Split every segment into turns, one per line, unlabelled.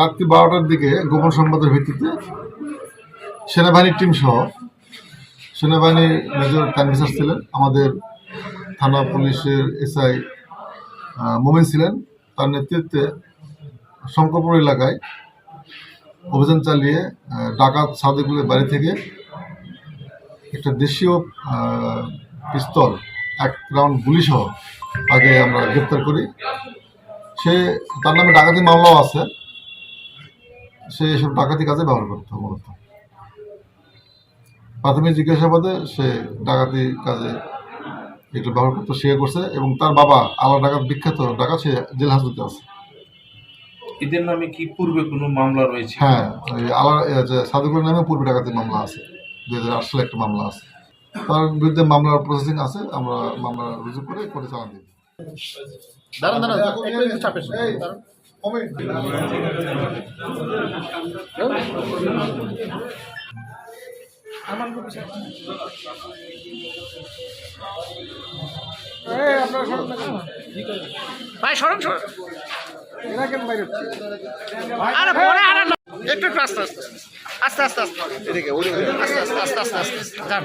রাত্রি 12টার দিকে গোপন সংবাদের ভিত্তিতে সেনাবাহিনীর টিম সহ সেনাবাহিনীর মেজর তানভির ছিলেন, আমাদের থানা পুলিশের এসআই মোমেন ছিলেন, তার নেতৃত্বে শঙ্করপুর এলাকায় অভিযান চালিয়ে ডাকাত সাদেকুলের বাড়ি থেকে একটা দেশীয় পিস্তল 1 রাউন্ড গুলিসহ তাকে আমরা গ্রেপ্তার করি। তার নামে ডাকাতি মামলাও আছে। সে এসব ডাকাতি কাজে ব্যবহার করতো মূলত। প্রাথমিক জিজ্ঞাসাবাদে সে ডাকাতি কাজে এগুলো ব্যবহার করতো, সে করছে, এবং তার বাবা আলা ডাকাত, বিখ্যাত ডাকাত, সে জেল হাজতে আছে।
এদের নামে কি পূর্বে কোনো মামলা রয়েছে?
হ্যাঁ, সাদেকুলের নামে পূর্বে ডাকাতির মামলা আছে, 2008 সালে একটা মামলা আছে। তার বিরুদ্ধে মামলার প্রসেসিং আছে, আমরা মামলা রুজু করে কোর্টে চালান দিই।
ভাই সরণ সরণ এরা কেন বাইরে হচ্ছে? আরে পরে আরে একটু আস্তে আস্তে আস্তে আস্তে আস্তে এদিকে আস্তে আস্তে আস্তে আস্তে আস্তে যান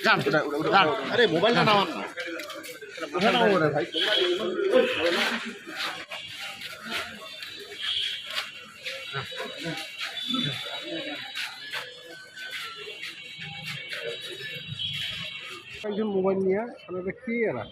যান যান। আরে মোবাইলটা নামান না, এটা নাও ওরে ভাই। একজন মোবাইল নিয়ে কি এরা